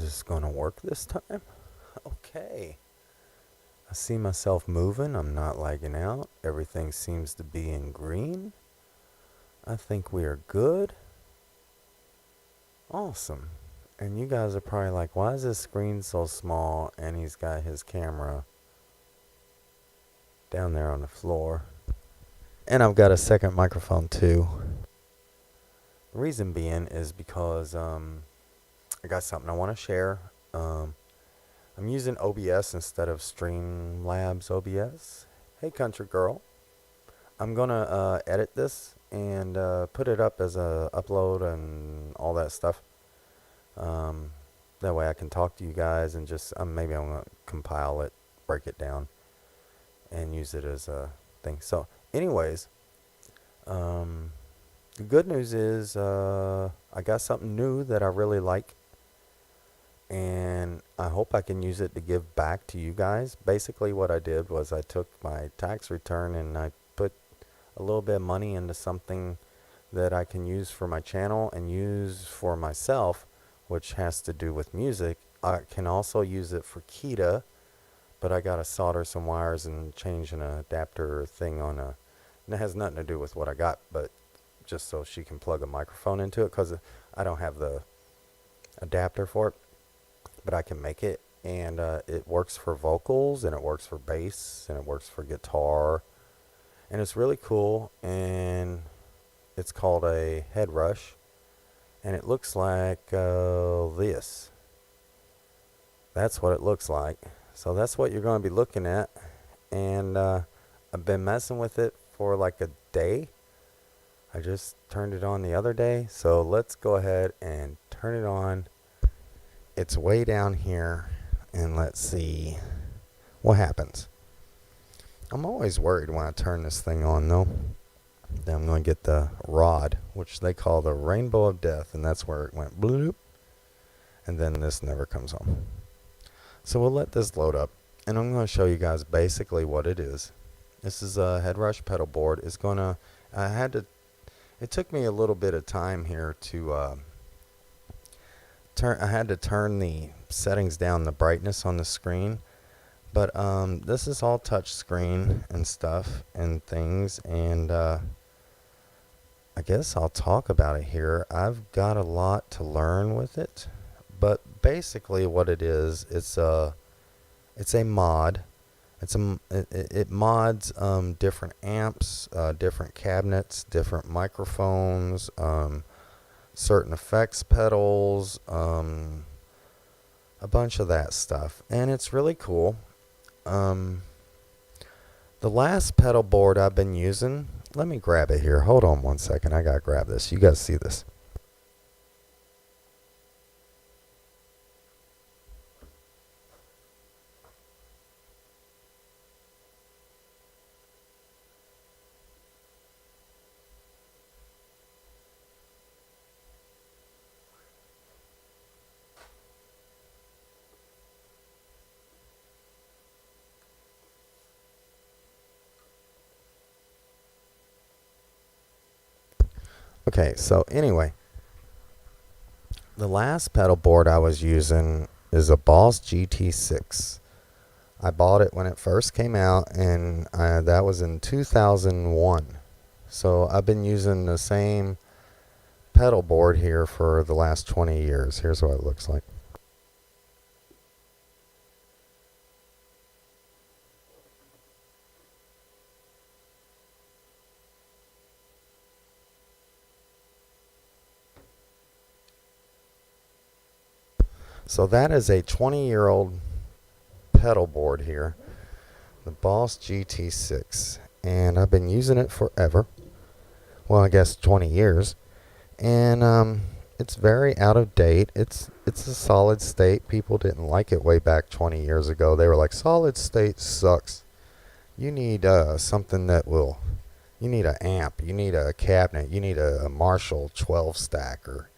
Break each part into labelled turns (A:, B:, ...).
A: this going to work this time? Okay. I see myself moving. I'm not lagging out. Everything seems to be in green. I think we are good. Awesome. And you guys are probably like, why is this screen so small and he's got his camera down there on the floor? And I've got a second microphone too. The reason being is because I got something I want to share. I'm using OBS instead of Streamlabs OBS. Hey, country girl. I'm going to edit this and put it up as a upload and all that stuff. That way I can talk to you guys and just maybe I'm going to compile it, break it down, and use it as a thing. So anyways, the good news is I got something new that I really like. And I hope I can use it to give back to you guys. Basically what I did was I took my tax return and I put a little bit of money into something that I can use for my channel and use for myself, which has to do with music. I can also use it for Kita, but I gotta solder some wires and change an adapter thing on a, and it has nothing to do with what I got, but just so she can plug a microphone into it, because I don't have the adapter for it. But I can make it, and it works for vocals, and it works for bass, and it works for guitar, and it's really cool. And it's called a HEADRUSH, and it looks like this. That's what it looks like. So that's what you're going to be looking at. And I've been messing with it for like a day. I just turned it on the other day, so let's go ahead and turn it on. It's way down here, and let's see what happens. I'm always worried when I turn this thing on, though, that I'm going to get the rod, which they call the rainbow of death, and that's where it went bloop, and then this never comes on. So we'll let this load up, and I'm going to show you guys basically what it is. This is a HEADRUSH pedal board. It's going to, it took me a little bit of time here to I had to turn the settings down, the brightness on the screen, but this is all touch screen and stuff and things, and I guess I'll talk about it here. I've got a lot to learn with it, but basically what it is, it's a mod. It mods different amps, different cabinets, different microphones, certain effects pedals, a bunch of that stuff, and it's really cool. The last pedal board I've been using, let me grab it here, hold on 1 second, I gotta grab this, you guys see this. Okay, so anyway, the last pedal board I was using is a Boss GT6. I bought it when it first came out, and that was in 2001. So I've been using the same pedal board here for the last 20 years. Here's what it looks like. So that is a 20-year-old pedal board here, the Boss GT6, and I've been using it forever. Well, I guess 20 years, and it's very out of date. It's a solid state. People didn't like it way back 20 years ago. They were like, solid state sucks. You need something that will. You need an amp. You need a cabinet. You need a Marshall 12 stack or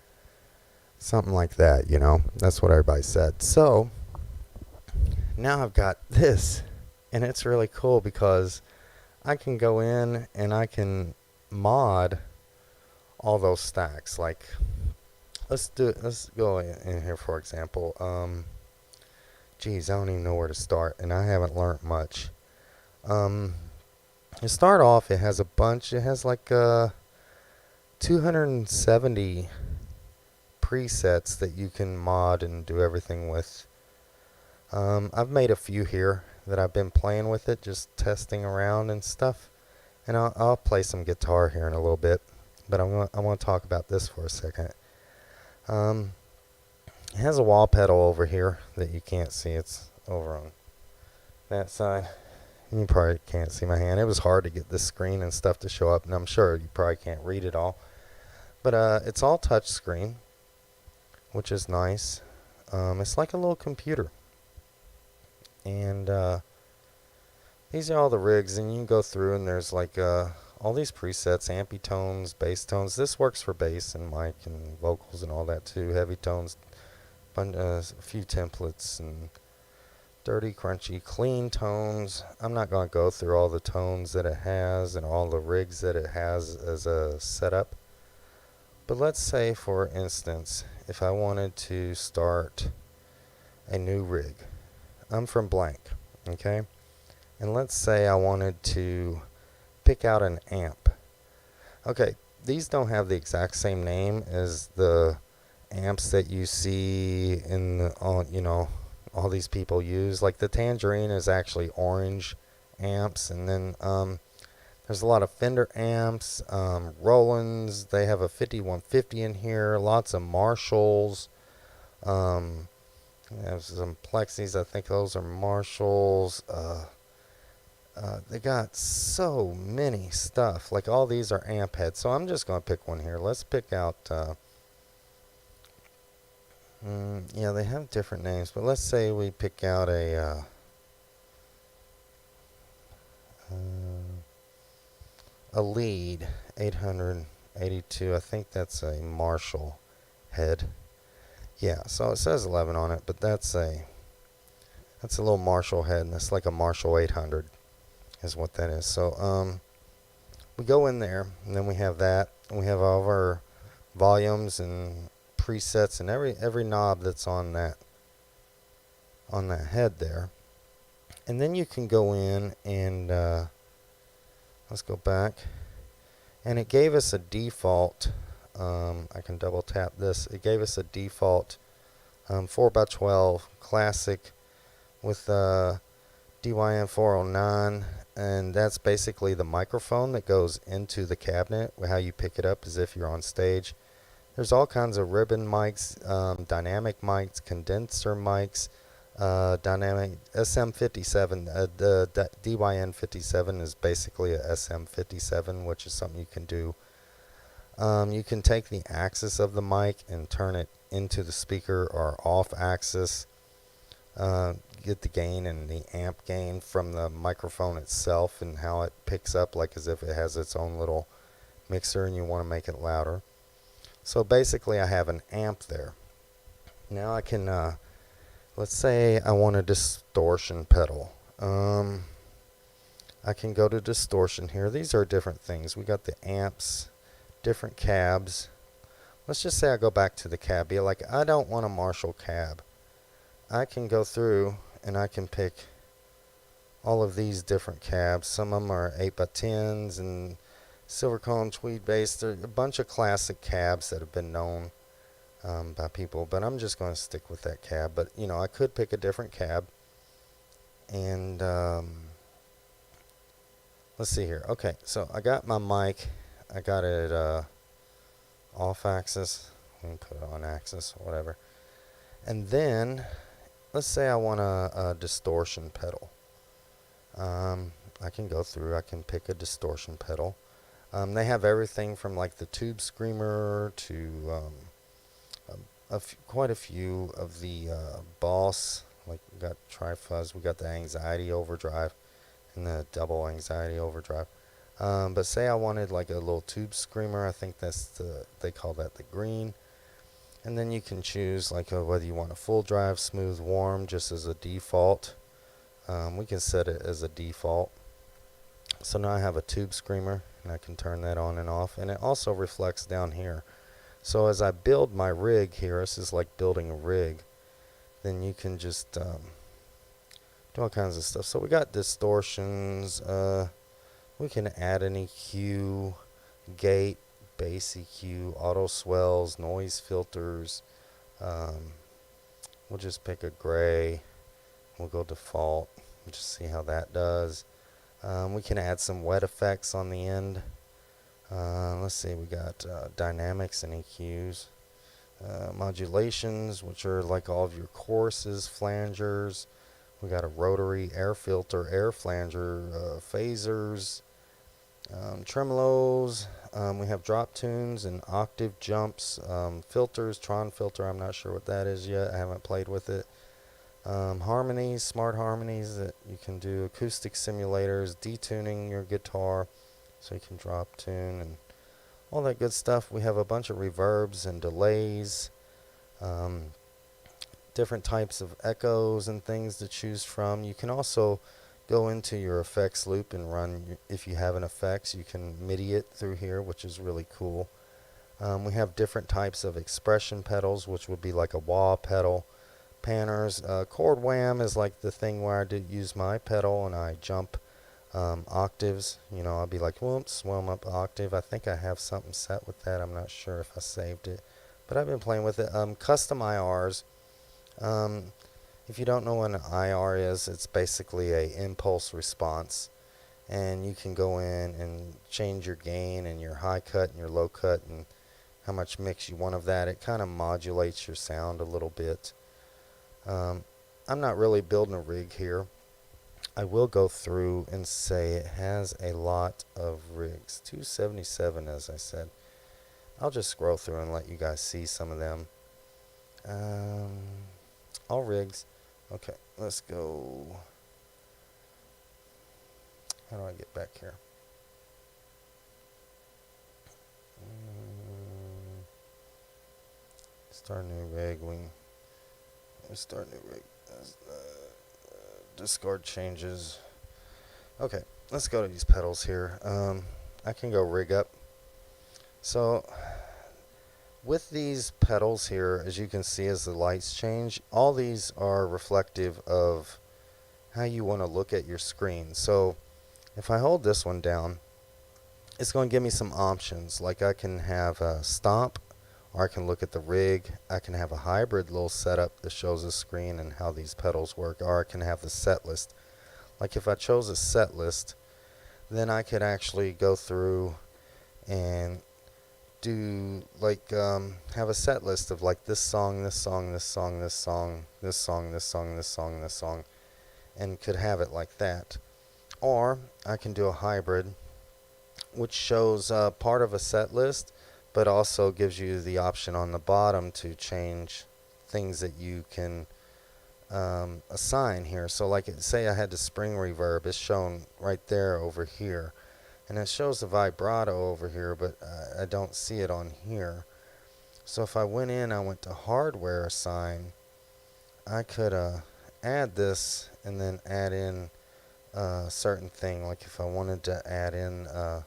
A: something like that, you know. That's what everybody said. So now I've got this, and it's really cool because I can go in and I can mod all those stacks. Like let's go in here for example. Geez, I don't even know where to start, and I haven't learned much. To start off, it has a bunch. It has like 270 presets that you can mod and do everything with. I've made a few here that I've been playing with it, just testing around and stuff. And I'll play some guitar here in a little bit, but I want to talk about this for a second. It has a wall pedal over here that you can't see. It's over on that side. You probably can't see my hand. It was hard to get this screen and stuff to show up, and I'm sure you probably can't read it all. But it's all touch screen, which is nice. It's like a little computer. And these are all the rigs, and you can go through, and there's like all these presets, ampy tones, bass tones. This works for bass and mic and vocals and all that too. Heavy tones, a few templates, and dirty, crunchy, clean tones. I'm not going to go through all the tones that it has and all the rigs that it has as a setup. But let's say, for instance, if I wanted to start a new rig. I'm from blank, okay? And let's say I wanted to pick out an amp. Okay, these don't have the exact same name as the amps that you see in the, all these people use. Like the Tangerine is actually orange amps, and then there's a lot of Fender amps, Roland's. They have a 5150 in here. Lots of Marshalls. There's some Plexis. I think those are Marshalls. They got so many stuff. Like all these are amp heads. So I'm just going to pick one here. Let's pick out. Yeah, they have different names, but let's say we pick out a lead 882. I think that's a Marshall head. Yeah, so it says 11 on it, but that's a little Marshall head, and that's like a Marshall 800 is what that is. So we go in there, and then we have that, and we have all of our volumes and presets and every knob that's on that head there. And then you can go in and let's go back, and it gave us a default. I can double tap this. It gave us a default 4x12 classic with DYN 409, and that's basically the microphone that goes into the cabinet. How you pick it up as if you're on stage. There's all kinds of ribbon mics, dynamic mics, condenser mics, dynamic SM57. The DYN 57 is basically a SM57, which is something you can do. You can take the axis of the mic and turn it into the speaker or off axis. Get the gain and the amp gain from the microphone itself and how it picks up, like as if it has its own little mixer and you want to make it louder. So basically I have an amp there. Now I can, let's say I want a distortion pedal. I can go to distortion here. These are different things. We got the amps, different cabs. Let's just say I go back to the cab. Be like, I don't want a Marshall cab. I can go through and I can pick all of these different cabs. Some of them are 8x10s and silver cone tweed bass. There are a bunch of classic cabs that have been known by people, but I'm just going to stick with that cab. But I could pick a different cab, and let's see here. Okay, so I got my mic. I got it off axis. Let me put it on axis, whatever. And then let's say I want a distortion pedal. I can go through. I can pick a distortion pedal. They have everything from like the Tube Screamer to quite a few of the Boss. Like we got Tri-Fuzz, we got the Anxiety Overdrive and the Double Anxiety Overdrive. But say I wanted like a little Tube Screamer. I think they call that the green. And then you can choose like whether you want a full drive, smooth, warm, just as a default. We can set it as a default. So now I have a Tube Screamer, and I can turn that on and off. And it also reflects down here. So as I build my rig here, this is like building a rig, then you can just do all kinds of stuff. So we got distortions, we can add an EQ, gate, bass EQ, auto swells, noise filters. We'll just pick a gray. We'll go default. We'll just see how that does. We can add some wet effects on the end. Let's see, we got dynamics and EQs. Modulations, which are like all of your choruses, flangers. We got a rotary air filter, air flanger, phasers, tremolos. We have drop tunes and octave jumps, filters, Tron filter. I'm not sure what that is yet. I haven't played with it. Harmonies, smart harmonies that you can do, acoustic simulators, detuning your guitar so you can drop tune and all that good stuff. We have a bunch of reverbs and delays, different types of echoes and things to choose from. You can also go into your effects loop and run, if you have an effects, you can MIDI it through here, which is really cool. We have different types of expression pedals, which would be like a wah pedal. Panners, chord wham is like the thing where I did use my pedal and I jump octaves. You know, I'll be like, whoops, swim up octave. I think I have something set with that. I'm not sure if I saved it, but I've been playing with it. Custom IRs. If you don't know what an IR is, it's basically a impulse response, and you can go in and change your gain and your high cut and your low cut and how much mix you want of that. It kind of modulates your sound a little bit. I'm not really building a rig here. I will go through and say it has a lot of rigs. 277, as I said. I'll just scroll through and let you guys see some of them. All rigs. Okay, let's go. How do I get back here? Start a new rig. Let's start a new rig. Discard changes. Okay, let's go to these pedals here. I can go rig up. So with these pedals here, as you can see as the lights change, all these are reflective of how you want to look at your screen. So if I hold this one down, it's going to give me some options. Like I can have a stomp, or I can look at the rig. I can have a hybrid little setup that shows the screen and how these pedals work, or I can have the set list. Like if I chose a set list, then I could actually go through and do like have a set list of like this song, this song, this song, this song, this song, this song, this song, this song, and could have it like that. Or I can do a hybrid, which shows part of a set list, but also gives you the option on the bottom to change things that you can assign here. So like say I had the spring reverb, it's shown right there over here, and it shows the vibrato over here, but I don't see it on here. So if I went in, I went to hardware assign, I could add this and then add in a certain thing. Like if I wanted to add in the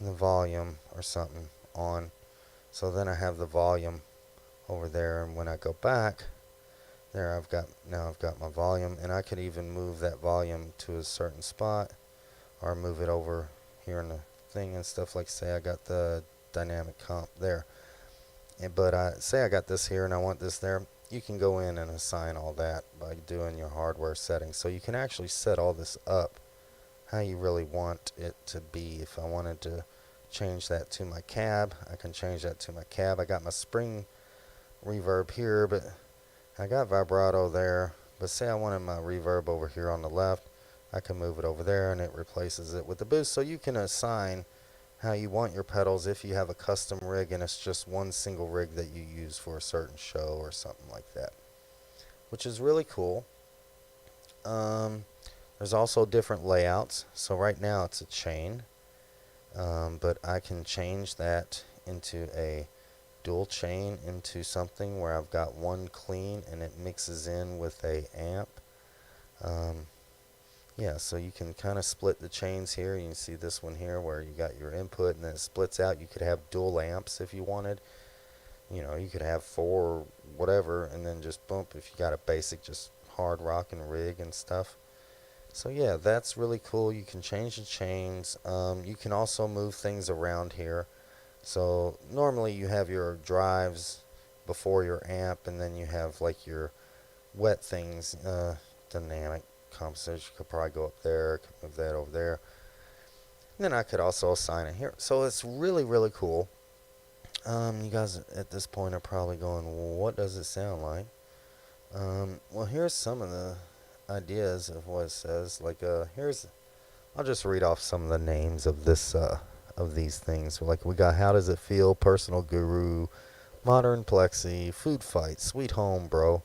A: volume or something on, so then I have the volume over there, and when I go back there, I've got my volume, and I could even move that volume to a certain spot or move it over here in the thing and stuff. Like say I got the dynamic comp there, but say I got this here and I want this there. You can go in and assign all that by doing your hardware settings, so you can actually set all this up how you really want it to be. If I wanted to change that to my cab, I can change that to my cab. I got my spring reverb here, but I got vibrato there. But say I wanted my reverb over here on the left, I can move it over there and it replaces it with the boost. So you can assign how you want your pedals if you have a custom rig and it's just one single rig that you use for a certain show or something like that, which is really cool. There's also different layouts. So right now it's a chain, but I can change that into a dual chain, into something where I've got one clean and it mixes in with a amp. Yeah, so you can kind of split the chains here. You can see this one here where you got your input and then it splits out. You could have dual amps if you wanted. You know, you could have 4 whatever and then just bump if you got a basic just hard rockin' rig and stuff. So yeah, that's really cool. You can change the chains. You can also move things around here. So normally you have your drives before your amp, and then you have like your wet things, dynamic composition could probably go up there, could move that over there. And then I could also assign it here. So it's really, really cool. You guys at this point are probably going, well, what does it sound like? Well, here's some of the ideas of what it says. Like, I'll just read off some of the names of of these things. Like, we got How Does It Feel, Personal Guru, Modern Plexi, Food Fight, Sweet Home Bro,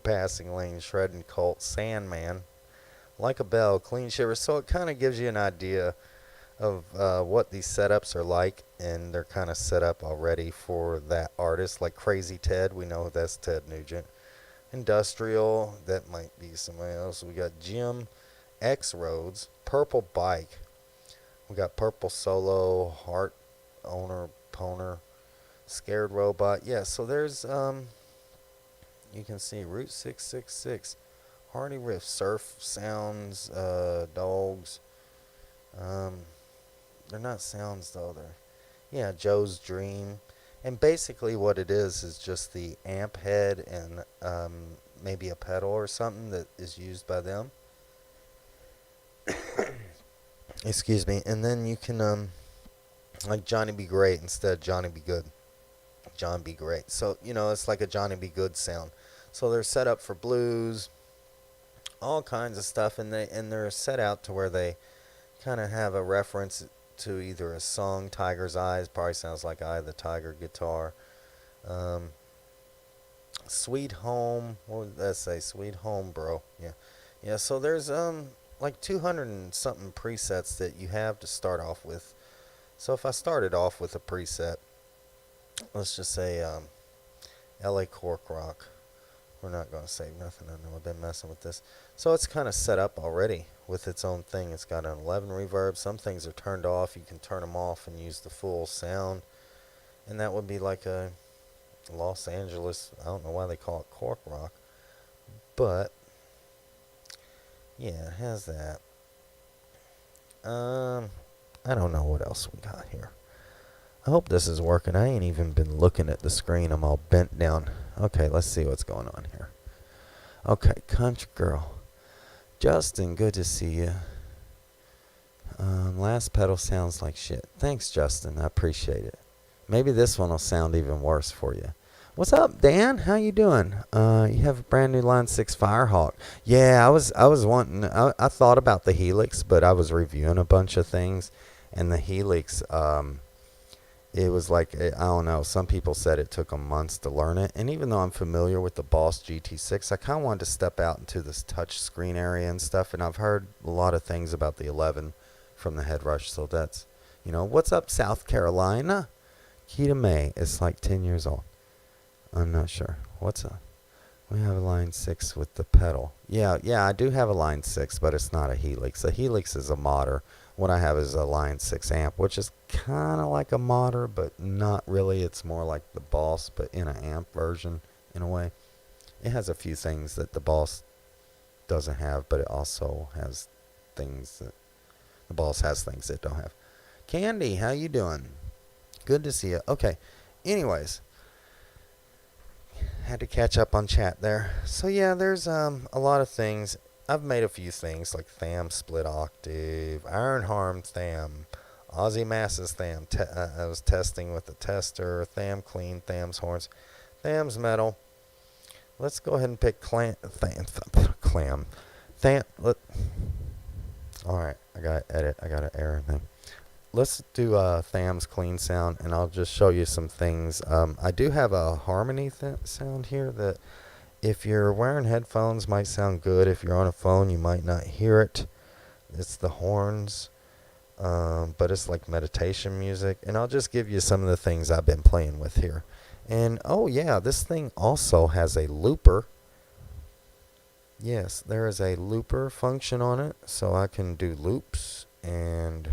A: Passing Lane, Shredding Cult, Sandman, Like a Bell, Clean Shiver. So it kind of gives you an idea of what these setups are like, and they're kind of set up already for that artist. Like Crazy Ted, we know that's Ted Nugent. Industrial, that might be somebody else. We got Jim X Roads, Purple Bike. We got Purple Solo, Heart Owner, Poner, Scared Robot. Yeah, so there's you can see Route 666, Hardy Riff, Surf Sounds, Dogs. They're not sounds though. Yeah, Joe's Dream. And basically what it is just the amp head and maybe a pedal or something that is used by them. Excuse me. And then you can, like Johnny Be Great instead of Johnny Be Good. John Be Great. So, you know, it's like a Johnny Be Good sound. So they're set up for blues, all kinds of stuff, and they're set out to where they kind of have a reference to either a song, Tiger's Eyes, probably sounds like Eye of the Tiger guitar. Sweet Home, what would that say? Sweet Home Bro. Yeah. Yeah, so there's like 200 and something presets that you have to start off with. So if I started off with a preset, let's just say LA Cork Rock. We're not going to save nothing. I know I've been messing with this. So it's kind of set up already with its own thing. It's got an 11 reverb. Some things are turned off. You can turn them off and use the full sound. And that would be like a Los Angeles, I don't know why they call it Cork Rock. But, yeah, it has that. I don't know what else we got here. I hope this is working. I ain't even been looking at the screen. I'm all bent down. Okay, let's see what's going on here. Okay, Country Girl. Justin, good to see you. Last pedal sounds like shit. Thanks, Justin. I appreciate it. Maybe this one will sound even worse for you. What's up, Dan? How you doing? You have a brand new Line 6 Firehawk. Yeah, I was wanting. I thought about the Helix, but I was reviewing a bunch of things, and the Helix. It was like, I don't know, some people said it took them months to learn it. And even though I'm familiar with the Boss GT6, I kind of wanted to step out into this touch screen area and stuff. And I've heard a lot of things about the 11 from the HEADRUSH. So that's, you know, what's up, South Carolina? Keita May is like 10 years old. I'm not sure. What's up? We have a Line 6 with the pedal. Yeah, I do have a Line 6, but it's not a Helix. A Helix is a modder. What I have is a Line 6 amp, which is kind of like a modder, but not really. It's more like the Boss, but in an amp version, in a way. It has a few things that the Boss doesn't have, but it also has things that the Boss has things it don't have. Candy, how you doing? Good to see you. Okay, anyways. Had to catch up on chat there. So yeah, there's a lot of things. I've made a few things like Tham Split Octave, Iron Harm Tham, Ozzy Masses Tham. I was testing with the tester, Tham Clean, Tham's Horns, Tham's Metal. Let's go ahead and pick Clam. Alright, I got to edit. I got to error thing. Let's do Tham's Clean sound, and I'll just show you some things. I do have a harmony sound here that if you're wearing headphones might sound good. If you're on a phone, you might not hear it. It's the horns, but it's like meditation music. And I'll just give you some of the things I've been playing with here. And, oh yeah, this thing also has a looper. yes, there is a looper function on it, so I can do loops. And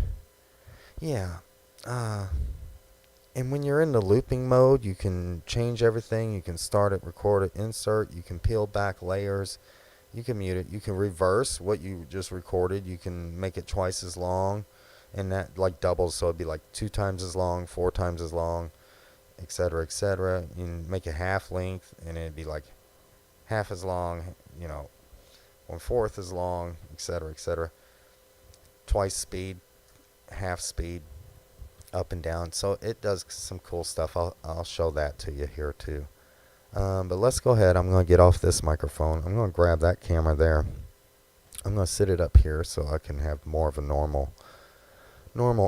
A: yeah, uh, and when you're in the looping mode, you can change everything. You can start it, record it, insert. You can peel back layers. You can mute it. You can reverse what you just recorded. You can make it twice as long, and that like doubles, so it'd be like 2 times as long, 4 times as long, etc., etc. You can make it half length, and it'd be like half as long, 1/4 as long, etc., etc. Twice speed, half speed, up and down. So it does some cool stuff. I'll show that to you here too. But let's go ahead. I'm going to get off this microphone. I'm going to grab that camera there. I'm going to sit it up here so I can have more of a normal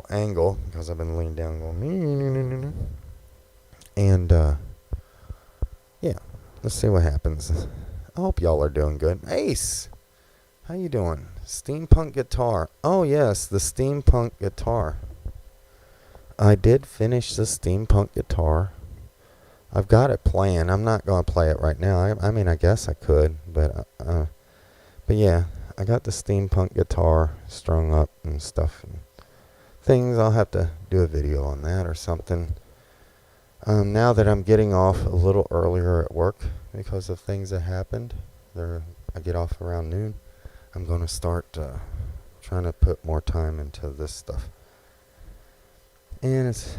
A: angle, because I've been leaning down going. And yeah, let's see what happens. I hope y'all are doing good. Ace, how you doing? Steampunk guitar. Oh yes, the steampunk guitar. I did finish the steampunk guitar. I've got it playing. I'm not going to play it right now. I mean, I guess I could, but yeah, I got the steampunk guitar strung up and stuff and things. I'll have to do a video on that or something. Now that I'm getting off a little earlier at work because of things that happened, I get off around noon. I'm going to start trying to put more time into this stuff. And it's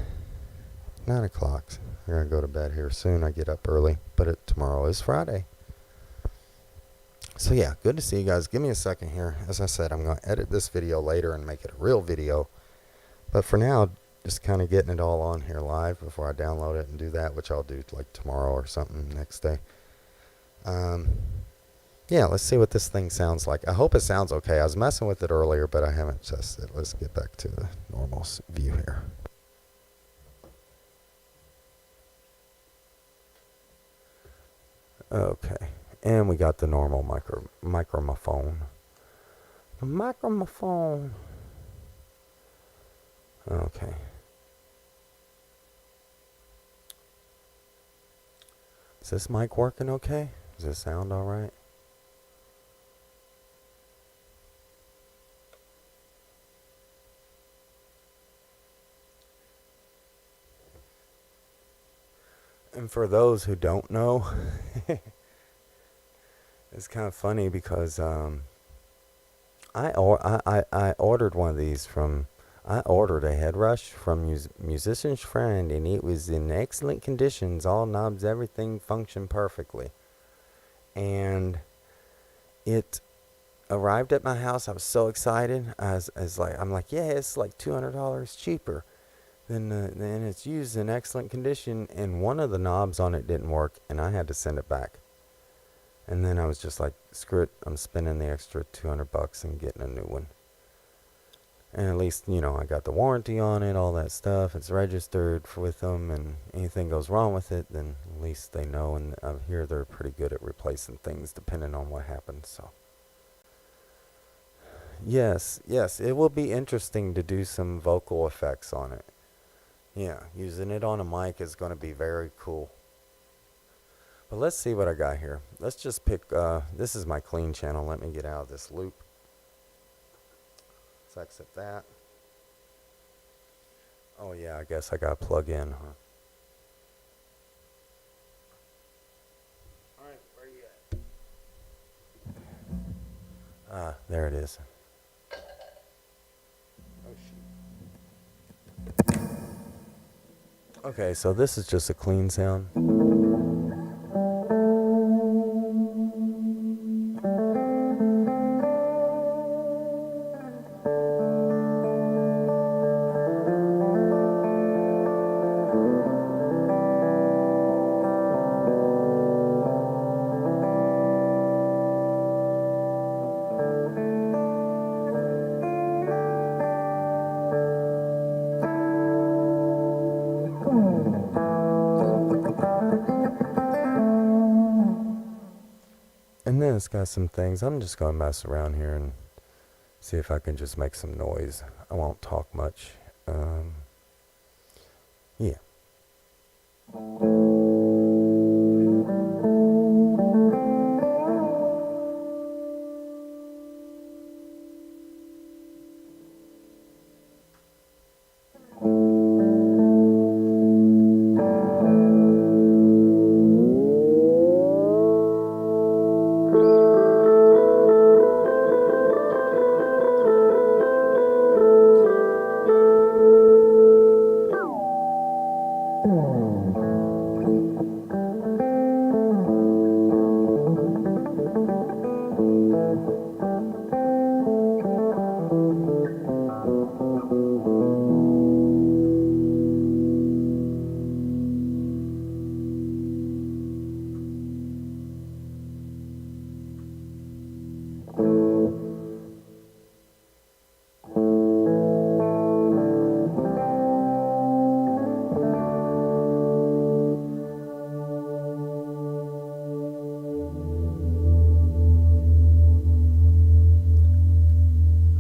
A: 9 o'clock. I'm going to go to bed here soon. I get up early, but tomorrow is Friday. So yeah, good to see you guys. Give me a second here. As I said, I'm going to edit this video later and make it a real video. But for now, just kind of getting it all on here live before I download it and do that, which I'll do like tomorrow or something next day. Yeah, let's see what this thing sounds like. I hope it sounds okay. I was messing with it earlier, but I haven't tested it. Let's get back to the normal view here. Okay, and we got the normal microphone. The microphone. Okay. Is this mic working okay? Does it sound all right? And for those who don't know, it's kind of funny because I ordered one of these from. I ordered a HEADRUSH from musician's friend, and it was in excellent conditions. All knobs, everything functioned perfectly. And it arrived at my house. I was so excited. I'm like, yeah, it's like $200 cheaper. Then it's used in excellent condition, and one of the knobs on it didn't work, and I had to send it back. And then I was just like, screw it, I'm spending the extra $200 and getting a new one. And at least, I got the warranty on it, all that stuff. It's registered with them, and anything goes wrong with it, then at least they know. And I hear they're pretty good at replacing things depending on what happens. So, yes, it will be interesting to do some vocal effects on it. Yeah, using it on a mic is going to be very cool. But let's see what I got here. Let's just pick, this is my clean channel. Let me get out of this loop. Let's exit that. Oh yeah, I guess I got to plug in, huh? Alright, where you at? There it is. Oh shoot. Okay, so this is just a clean sound. And then it's got some things. I'm just going to mess around here and see if I can just make some noise. I won't talk much. Yeah.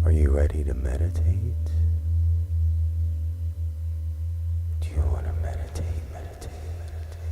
A: Are you ready to meditate? Do you want to meditate, meditate, meditate?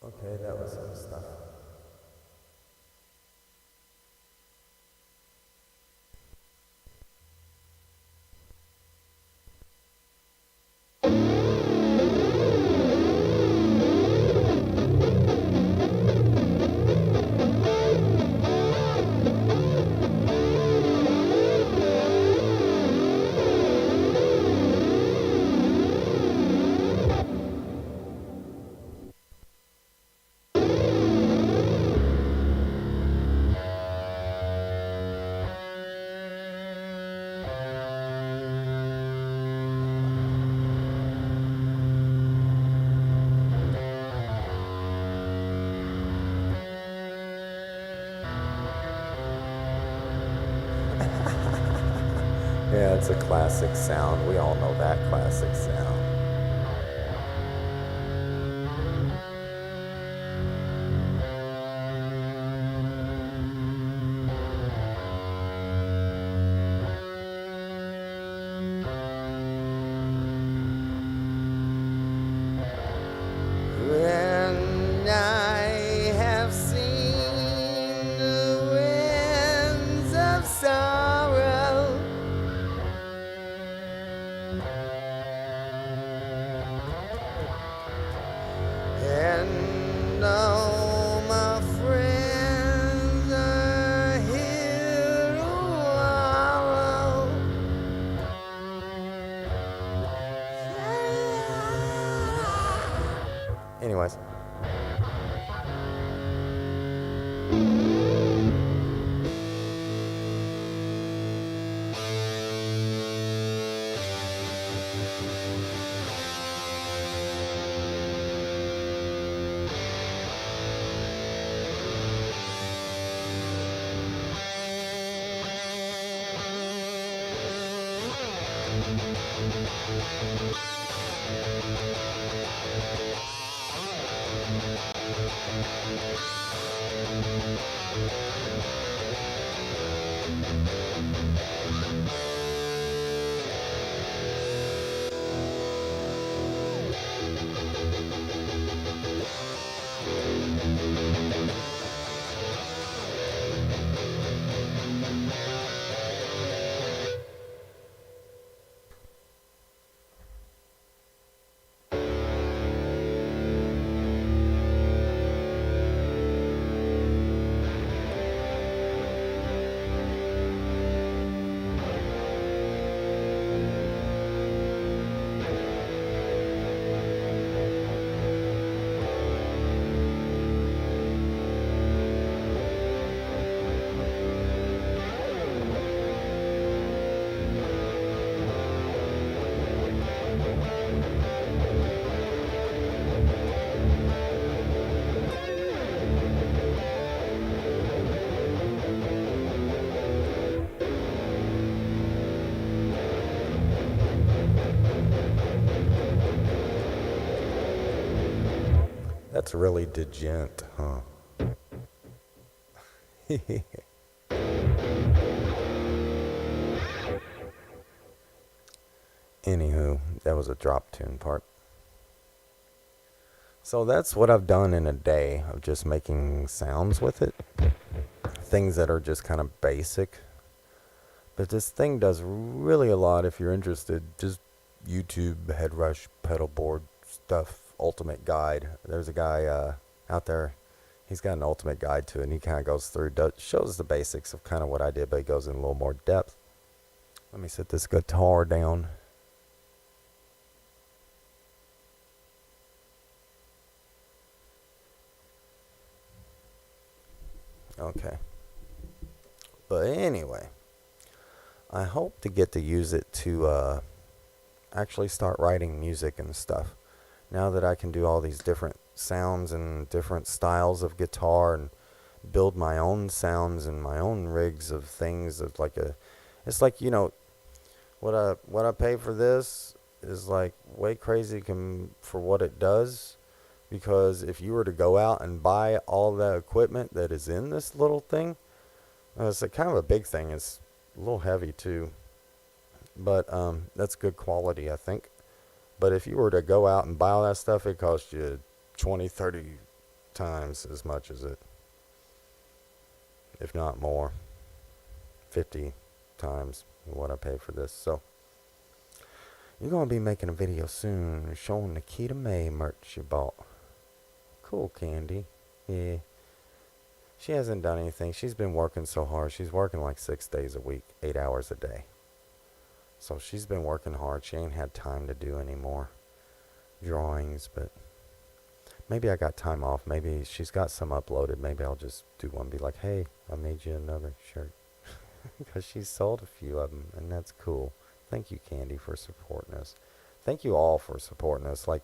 A: Okay, that was some stuff. Yeah, it's a classic sound. We all know that classic sound. When I have seen the winds of sorrow, and all my friends are here to wallow. Anyways. That's really degent, huh? Anywho, that was a drop tune part. So that's what I've done in a day of just making sounds with it. Things that are just kind of basic. But this thing does really a lot if you're interested. Just YouTube, HEADRUSH Pedalboard stuff, ultimate guide. There's a guy out there. He's got an ultimate guide to it, and he kind of goes through, shows the basics of kind of what I did, but he goes in a little more depth. Let me set this guitar down. Okay. But anyway, I hope to get to use it to actually start writing music and stuff. Now that I can do all these different sounds and different styles of guitar and build my own sounds and my own rigs of things, it's like what I pay for this is like way crazy for what it does. Because if you were to go out and buy all the equipment that is in this little thing, it's a kind of a big thing. It's a little heavy too, but that's good quality, I think. But if you were to go out and buy all that stuff, it costs you 20, 30 times as much as it, if not more, 50 times what I pay for this. So you're going to be making a video soon showing the Keita May merch you bought. Cool, Candy. Yeah. She hasn't done anything. She's been working so hard. She's working like 6 days a week, 8 hours a day. So she's been working hard. She ain't had time to do any more drawings, but maybe I got time off. Maybe she's got some uploaded. Maybe I'll just do one. Be like, hey, I made you another shirt. Because she sold a few of them, and that's cool. Thank you, Candy, for supporting us. Thank you all for supporting us. Like,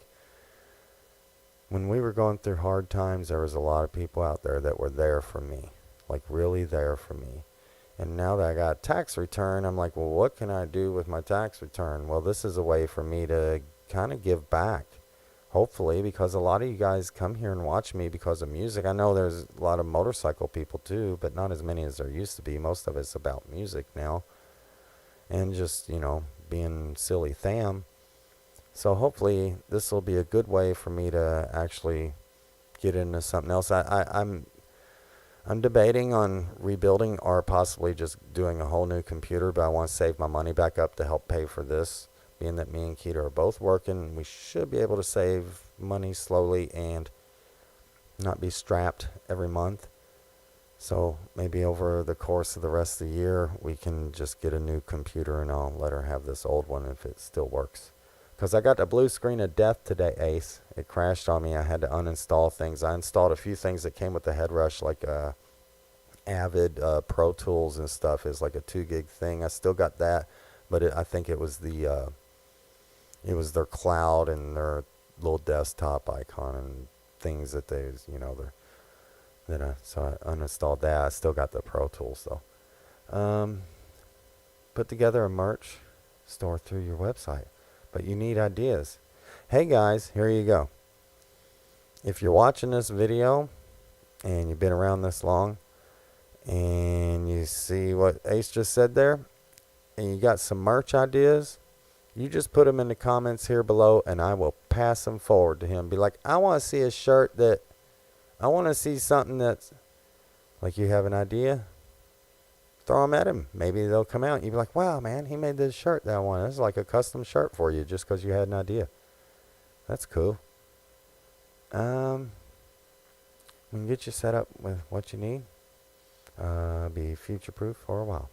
A: when we were going through hard times, there was a lot of people out there that were there for me. Like, really there for me. And now that I got a tax return, I'm like, well, what can I do with my tax return? Well, this is a way for me to kind of give back. Hopefully, because a lot of you guys come here and watch me because of music. I know there's a lot of motorcycle people too, but not as many as there used to be. Most of it's about music now. And just, being silly Tham. So hopefully this will be a good way for me to actually get into something else. I'm debating on rebuilding or possibly just doing a whole new computer, but I want to save my money back up to help pay for this. Being that me and Keita are both working, we should be able to save money slowly and not be strapped every month. So maybe over the course of the rest of the year, we can just get a new computer and I'll let her have this old one if it still works. Because I got the blue screen of death today, Ace. It crashed on me. I had to uninstall things. I installed a few things that came with the HEADRUSH, like Avid Pro Tools and stuff. It's like a 2 gig thing. I still got that, but I think it was their cloud and their little desktop icon and things that they, so I uninstalled that. I still got the Pro Tools though. Put together a merch store through your website. But you need ideas. Hey guys, here you go. If you're watching this video and you've been around this long and you see what Ace just said there and you got some merch ideas, you just put them in the comments here below and I will pass them forward to him. Be like, I want to see a shirt I want to see something that's like, you have an idea? Throw them at him. Maybe they'll come out and you'll be like, wow, man, he made this shirt that I wanted. It's like a custom shirt for you just because you had an idea. That's cool. We can get you set up with what you need. Be future proof for a while.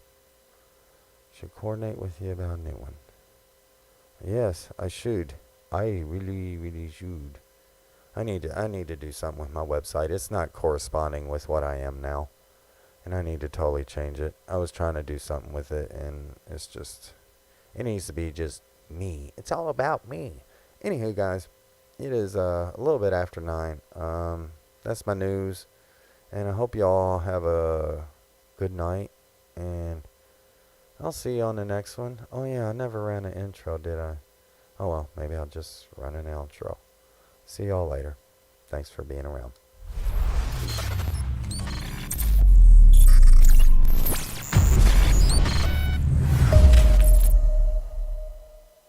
A: Should coordinate with you about a new one. Yes, I should. I really, really should. I need to do something with my website. It's not corresponding with what I am now. And I need to totally change it. I was trying to do something with it, and it needs to be just me. It's all about me. Anywho, guys, it is a little bit after 9. That's my news. And I hope you all have a good night. And I'll see you on the next one. Oh, yeah, I never ran an intro, did I? Oh, well, maybe I'll just run an outro. See y'all later. Thanks for being around.